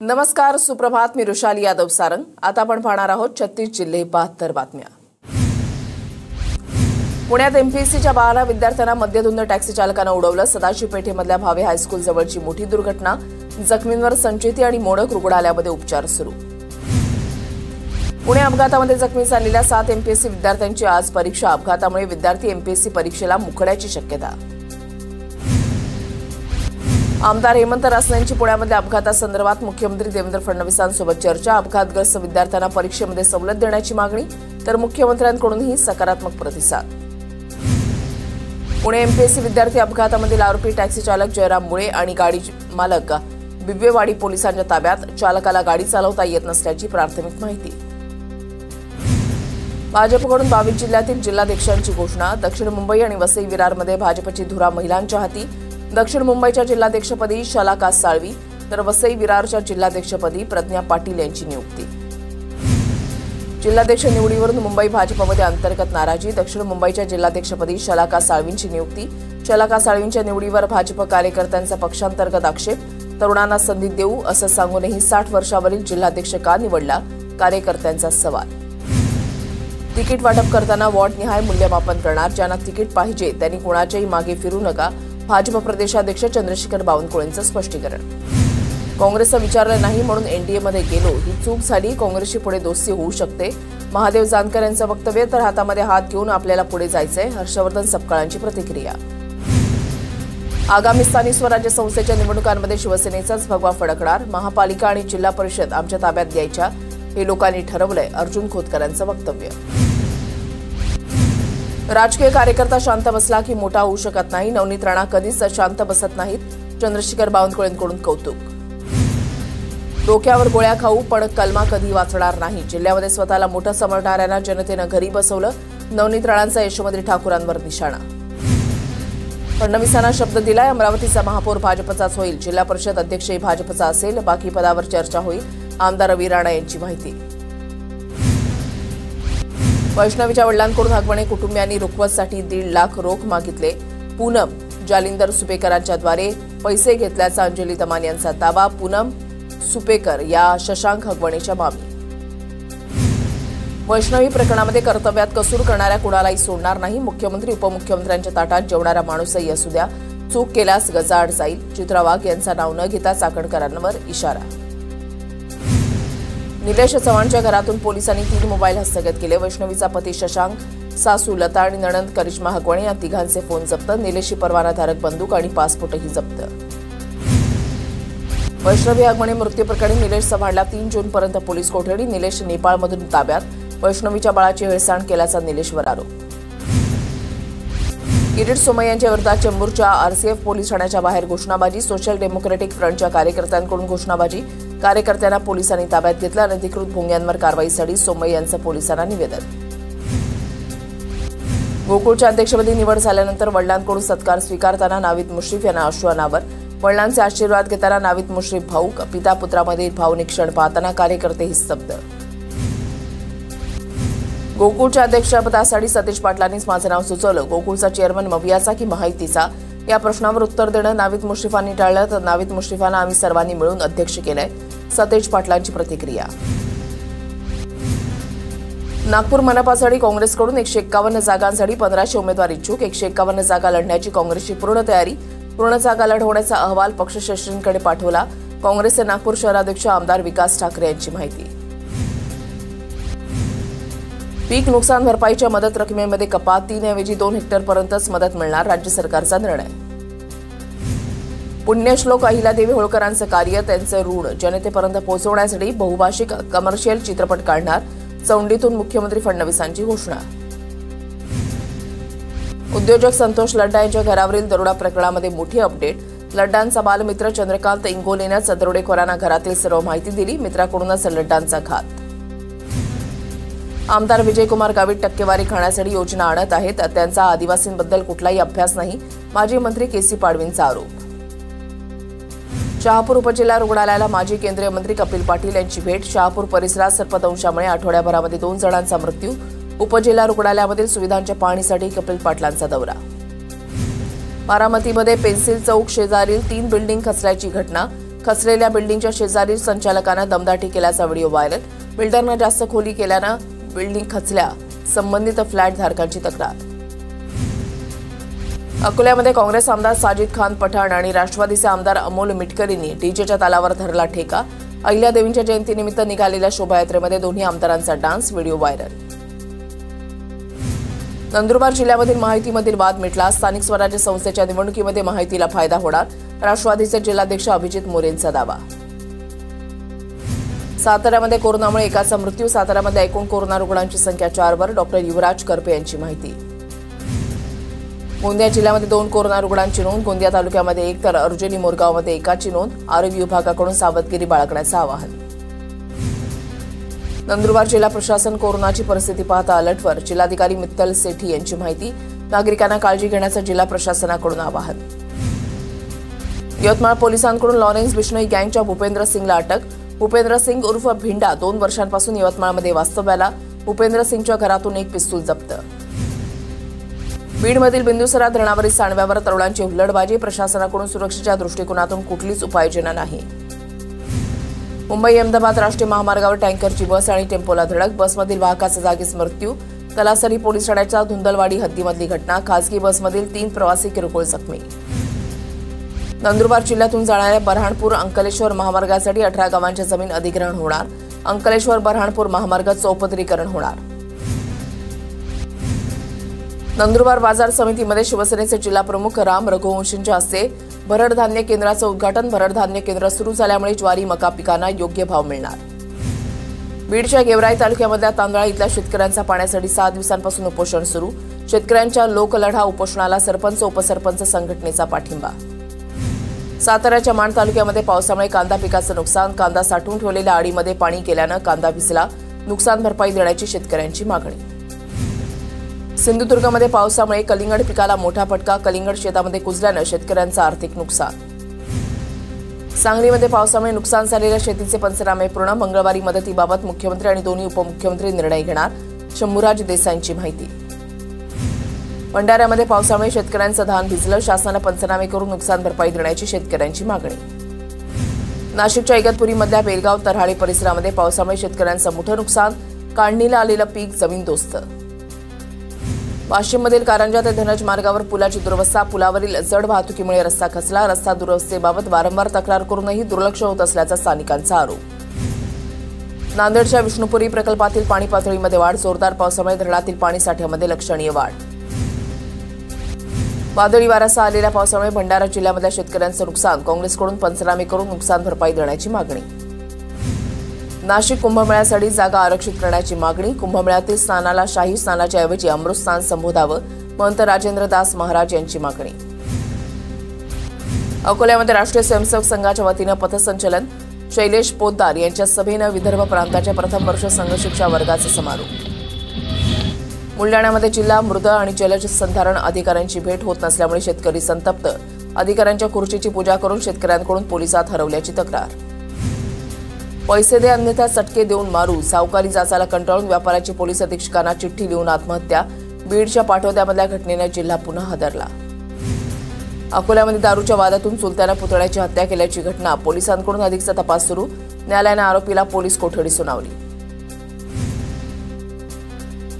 नमस्कार, सुप्रभात. मी रुशाली यादव सारंग. आता आपण पाहणार आहोत 36 जिल्हे 72 बातम्या. पुण्यात एमपीएससीच्या 12 विद्यार्थ्यांना मद्यधुंद टॅक्सी चालकानं उडवलं. सदाशिव पेठेमधल्या भावे हायस्कूल जवळची मोठी दुर्घटना. जखमींवर संचेती आणि मोडक रुग्णालयामध्ये उपचार सुरू. पुणे अपघातामध्ये जखमी झालेल्या 7 एमपीएससी विद्यार्थ्यांची आज परीक्षा. अपघातामुळे विद्यार्थी एमपीएससी परीक्षेला मुकण्याची शक्यता. आमदार हेमंत रासने यांची पुण्यामधल्या अपघातासंदर्भात मुख्यमंत्री देवेंद्र फडणवीसांसोबत चर्चा. अपघातग्रस्त विद्यार्थ्यांना परीक्षेमध्ये सवलत देण्याची मागणी, तर मुख्यमंत्र्यांकडूनही सकारात्मक प्रतिसाद. पुणे एमपीएससी विद्यार्थी अपघातामधील आरोपी टॅक्सी चालक जयराम मुळे आणि गाडी मालक बिब्वेवाडी पोलिसांच्या ताब्यात. चालकाला गाडी चालवता येत नसल्याची प्राथमिक माहिती. भाजपकडून 22 जिल्ह्यातील जिल्हाध्यक्षांची घोषणा. दक्षिण मुंबई आणि वसई विरारमध्ये भाजपची धुरा महिलांच्या हाती. दक्षिण मुंबईच्या जिल्हाध्यक्षपदी शलाका साळवी, तर वसई विरारच्या जिल्हाध्यक्षपदी प्रज्ञा पाटील यांची नियुक्ती. जिल्हाध्यक्ष निवडीवरून मुंबई भाजपमध्ये अंतर्गत नाराजी. दक्षिण मुंबईच्या जिल्हाध्यक्षपदी शलाका साळवींची नियुक्ती. शलाका साळवींच्या निवडीवर भाजप कार्यकर्त्यांचा पक्षांतर्गत आक्षेप. तरुणांना संधी देऊ असं सांगूनही 60 वर्षावरील जिल्हाध्यक्ष का निवडला, कार्यकर्त्यांचा सवाल. तिकीट वाटप करताना वॉर्डनिहाय मूल्यमापन करणार. ज्यांना तिकीट पाहिजे त्यांनी कोणाच्याही मागे फिरू नका, भाजप प्रदेशाध्यक्ष चंद्रशेखर बावनकुळेंचं स्पष्टीकरण. काँग्रेसचं विचारलं नाही म्हणून एनडीएमध्ये गेलो, ही चूक झाली. काँग्रेसची पुढे दोस्ती होऊ शकते. महादेव जानकर यांचं वक्तव्य. तर हातामध्ये हात घेऊन आपल्याला पुढे जायचंय, हर्षवर्धन सपकाळांची प्रतिक्रिया. आगामी स्थानिक स्वराज्य संस्थेच्या निवडणुकांमध्ये शिवसेनेचाच भगवा फडकणार. महापालिका आणि जिल्हा परिषद आमच्या ताब्यात द्यायच्या, हे लोकांनी ठरवलंय, अर्जुन खोतकरांचं वक्तव्य. राजकीय कार्यकर्ता शांत बसला की मोठा होऊ शकत नाही. नवनीत राणा कधीच शांत बसत नाहीत. चंद्रशेखर बावनकुळेंकडून कौतुक. डोक्यावर गोळ्या खाऊ पण कलमा कधी वाचणार नाही. जिल्ह्यामध्ये स्वतःला मोठं समजणाऱ्यांना जनतेनं घरी बसवलं. नवनीत राणांचा यशोमती ठाकूरांवर निशाणा. फडणवीसांना शब्द दिलाय. अमरावतीचा महापौर भाजपचाच होईल. जिल्हा परिषद अध्यक्षही भाजपचा असेल. बाकी पदावर चर्चा होईल. आमदार रवी राणा यांची माहिती. वैष्णवीच्या वडिलांकडून हगवणे कुटुंबियांनी रुखवतसाठी 1.5 लाख रोख मागितले. पूनम जालिंदर सुपेकरांच्याद्वारे पैसे घेतल्याचा अंजली दमान यांचा दावा. पूनम सुपेकर या शशांक हगवणेच्या मामी. वैष्णवी प्रकरणामध्ये कर्तव्यात कसूर करणाऱ्या कुणालाही सोडणार नाही. मुख्यमंत्री उपमुख्यमंत्र्यांच्या ताटात जेवणारा माणूसही असू द्या, चूक केल्यास गजाआड जाईल. चित्रा वाघ यांचा नाव न घेता चाकणकरांवर इशारा. निलेश चव्हाणच्या घरातून पोलिसांनी 3 मोबाईल हस्तगत केले. वैष्णवीचा पती शशांक, सासू लता आणि नणंद करिश्मा हगवणे या तिघांचे फोन जप्त. निलेशची परवानाधारक बंदूक आणि पासपोर्टही जप्त. वैष्णवी हगवणे मृत्यूप्रकरणी निलेश चव्हाणला 3 जूनपर्यंत पोलीस कोठडी. निलेश नेपाळमधून ताब्यात. वैष्णवीच्या बाळाची हेळसांड केल्याचा निलेशवर आरोप. किरीट सोमय्या यांच्या विरोधात चेंबूरच्या आरसीएफ पोलीस ठाण्याच्या बाहेर घोषणाबाजी. सोशल डेमोक्रेटिक फ्रंटच्या कार्यकर्त्यांकडून घोषणाबाजी. कार्यकर्त्यांना पोलिसांनी ताब्यात घेतलं. अनधिकृत भोंग्यांवर कारवाईसाठी सोमय्या यांचं पोलिसांना निवेदन. गोकुळच्या अध्यक्षपदी निवड झाल्यानंतर वडिलांकडून सत्कार स्वीकारताना नावीद मुश्रीफ यांना अश्रू अनावर. वडिलांचे आशीर्वाद घेताना नावीद मुश्रीफ भाऊक. पिता पुत्रामधील भावनिक क्षण पाहताना कार्यकर्तेही स्तब्ध. गोकुळच्या अध्यक्षपदासाठी सतीश पाटलांनीच माझं नाव सुचवलं. गोकुळचा चेअरमन मवियाचा की महायुतीचा, या प्रश्नावर उत्तर देणं नावीद मुश्रीफांनी टाळलं. तर नावीद मुश्रीफांना आम्ही सर्वांनी मिळून अध्यक्ष केलंय. सतीश पाटलांची प्रतिक्रिया. नागपूर मनपासाठी काँग्रेसकडून 151 जागांसाठी 1500 उमेदवार इच्छुक. 151 जागा लढण्याची काँग्रेसची पूर्ण तयारी. पूर्ण जागा लढवण्याचा अहवाल पक्षश्रेष्ठींकडे पाठवला. काँग्रेसचे नागपूर शहराध्यक्ष आमदार विकास ठाकरे यांची माहिती. पीक नुकसान भरपाईच्या मदत रकमेमध्ये कपात. 3 ऐवजी 2 हेक्टरपर्यंतच मदत मिळणार, राज्य सरकारचा निर्णय. पुण्यश्लोक अहिल्यादेवी होळकरांचं कार्य, त्यांचं ऋण जनतेपर्यंत पोहोचवण्यासाठी बहुभाषिक कमर्शियल चित्रपट काढणार. चौंडीतून मुख्यमंत्री फडणवीसांची घोषणा. उद्योजक संतोष लड्डा यांच्या घरावरील दरोडा प्रकरणामध्ये मोठी अपडेट. लड्डांचा बालमित्र चंद्रकांत इंगोलेनंच दरोडेखोरांना घरातील सर्व माहिती दिली. मित्राकडूनच लड्डांचा घात. आमदार विजयकुमार गावित टक्केवारी खाण्यासाठी योजना आणत आहेत. त्यांचा आदिवासींबद्दल कुठलाही अभ्यास नाही. माजी मंत्री केसी पाडवींचा आरोप. शहापूर उपजिल्हा रुग्णालयाला माजी केंद्रीय मंत्री कपिल पाटील यांची भेट. शहापूर परिसरात सर्पदंशामुळे आठवड्याभरामध्ये 2 जणांचा मृत्यू. उपजिल्हा रुग्णालयामधील सुविधांच्या पाहणीसाठी कपिल पाटलांचा दौरा. बारामतीमध्ये पेन्सिल चौक शेजारील 3 बिल्डिंग खचल्याची घटना. खचलेल्या बिल्डिंगच्या शेजारील संचालकांना दमदाटी केल्याचा व्हिडिओ व्हायरल। बिल्डरनं जास्त खोली केल्यानं बिल्डिंग खचल्या, संबंधित फ्लॅट धारकांची तक्रार। अकोल्यामध्ये काँग्रेस आमदार साजिद खान पठाण आणि राष्ट्रवादीचे आमदार अमोल मिटकरींनी डीजेच्या तालावर धरला ठेका। अहिल्यादेवींच्या जयंतीनिमित्त निघालेल्या शोभायात्रेमध्ये दोन्ही आमदारांचा डान्स, व्हिडिओ व्हायरल। नंदुरबार जिल्ह्यामधील माहितीमधील वाद मिटला। स्थानिक स्वराज्य संस्थेच्या निवडणुकीमध्ये माहितीला फायदा होणार, राष्ट्रवादीचे जिल्हाध्यक्ष अभिजित मोरेंचा दावा। साताऱ्यामध्ये कोरोनामुळे एकाचा मृत्यू। साताऱ्यामध्ये एकूण कोरोना रुग्णांची संख्या 4 वर। डॉक्टर युवराज करपे यांची माहिती। गोंदिया जिल्ह्यामध्ये 2 कोरोना रुग्णांची नोंद। गोंदिया तालुक्यामध्ये 1 तर अर्जुनी मोरगावमध्ये एकाची नोंद। आरोग्य विभागाकडून सावधगिरी बाळगण्याचं आवाहन। नंदुरबार जिल्हा प्रशासन कोरोनाची परिस्थिती पाहता अलर्टवर। जिल्हाधिकारी मित्तल सेठी यांची माहिती। नागरिकांना काळजी घेण्याचं जिल्हा प्रशासनाकडून आवाहन। यवतमाळ पोलिसांकडून लॉरेन्स बिश्नोई गँगच्या भूपेंद्र सिंगला अटक। भूपेंद्र सिंग उर्फ भिंडा 2 वर्षांपासून यवतमाळमध्ये वास्तव्याला। भूपेंद्र सिंगच्या घरातून एक पिस्तूल जप्त। बीडमधील बिंदुसरा धरणावरील सांडव्यावर तरुणांची हुल्लडबाजी। प्रशासनाकडून सुरक्षेच्या दृष्टिकोनातून कुठलीच उपाययोजना नाही। मुंबई अहमदाबाद राष्ट्रीय महामार्गावर टँकरची बस आणि टेम्पोला धडक। बसमधील वाहकाचा जागीच मृत्यू। तलासरी पोलीस ठाण्याच्या धुंदलवाडी हद्दीमधली घटना। खासगी बसमधील 3 प्रवासी किरकोळ जखमी। नंदुरबार जिल्ह्यातून जाणाऱ्या बऱ्हाणपूर अंकलेश्वर महामार्गासाठी 18 गावांच्या जमीन अधिग्रहण होणार। अंकलेश्वर बऱ्हाणपूर महामार्ग चौपदरीकरण होणार। नंदुरबार बाजार समितीमध्ये शिवसेनेचे जिल्हाप्रमुख राम रघुवंशींच्या हस्ते भरड धान्य केंद्राचं उद्घाटन। भरड धान्य केंद्र सुरू झाल्यामुळे ज्वारी मका पिकांना योग्य भाव मिळणार। बीडच्या गेवराई तालुक्यामधल्या तांदळा इथल्या शेतकऱ्यांचा पाण्यासाठी 6 दिवसांपासून उपोषण सुरू। शेतकऱ्यांच्या लोकलढा उपोषणाला सरपंच उपसरपंच संघटनेचा पाठिंबा। साताऱ्याच्या माण तालुक्यामध्ये पावसामुळे कांदा पिकाचं नुकसान। कांदा साठवून ठेवलेल्या आडीमध्ये पाणी गेल्यानं कांदा भिजला। नुकसान भरपाई देण्याची शेतकऱ्यांची मागणी। सिंधुदुर्गमध्ये पावसामुळे कलिंगड पिकाला मोठा फटका। कलिंगड शेतामध्ये कुजल्यानं शेतकऱ्यांचं आर्थिक नुकसान। सांगलीमध्ये पावसामुळे नुकसान झालेल्या शेतीचे पंचनामे पूर्ण। मंगळवारी मदतीबाबत मुख्यमंत्री आणि दोन्ही उपमुख्यमंत्री निर्णय घेणार। शंभूराज देसाईंची माहिती। भंडाऱ्यामध्ये पावसामुळे शेतकऱ्यांचं धान भिजलं। शासनानं पंचनामे करून नुकसान भरपाई देण्याची शेतकऱ्यांची मागणी। नाशिकच्या इगतपुरीमधल्या बेलगाव तरहाळी परिसरामध्ये पावसामुळे शेतकऱ्यांचं मोठं नुकसान। काढणीला आलेलं पीक जमीनदोस्त। वाशिममधील कारंजा ते धनज मार्गावर पुलाची दुरवस्था। पुलावरील जड वाहतुकीमुळे रस्ता खचला। रस्ता दुरवस्थेबाबत वारंवार तक्रार करूनही दुर्लक्ष होत असल्याचा स्थानिकांचा आरोप। नांदेडच्या विष्णुपुरी प्रकल्पातील पाणी पातळीमध्ये वाढ। जोरदार पावसामुळे धरणातील पाणी साठ्यामध्ये लक्षणीय वाढ। वादळी वाऱ्यासह आलेल्या पावसामुळे भंडारा जिल्ह्यामधल्या शेतकऱ्यांचं नुकसान। काँग्रेसकडून पंचनामे करून नुकसान भरपाई देण्याची मागणी। नाशिक कुंभमेळ्यासाठी जागा आरक्षित करण्याची मागणी। कुंभमेळ्यातील स्नानाला शाही स्नानाच्या ऐवजी अमृत स्नान संबोधावं, महंत राजेंद्रदास महाराज यांची मागणी। अकोल्यामध्ये राष्ट्रीय स्वयंसेवक संघाच्या वतीनं पथसंचलन। शैलेश पोद्दार यांच्या सभेनं विदर्भ प्रांताच्या प्रथम वर्ष संघशिक्षा वर्गाचा समारोप। बुलडाण्यामध्ये जिल्हा मृद आणि जलज संधारण अधिकाऱ्यांची भेट होत नसल्यामुळे शेतकरी संतप्त। अधिकाऱ्यांच्या खुर्चीची पूजा करून शेतकऱ्यांकडून पोलिसात हरवल्याची तक्रार। पैसे दे अन्यथा चटके देऊन मारू। सावकारी जाचाला कंटाळून व्यापाऱ्याची पोलीस अधीक्षकांना चिठ्ठी लिहून आत्महत्या। बीडच्या पाटोद्यामधल्या घटनेनं जिल्हा पुन्हा हादरला। अकोल्यामध्ये दारूच्या वादातून चुलत्यानं पुतण्याची हत्या केल्याची घटना। पोलिसांकडून अधिकचा तपास सुरू। न्यायालयानं आरोपीला पोलीस कोठडी सुनावली।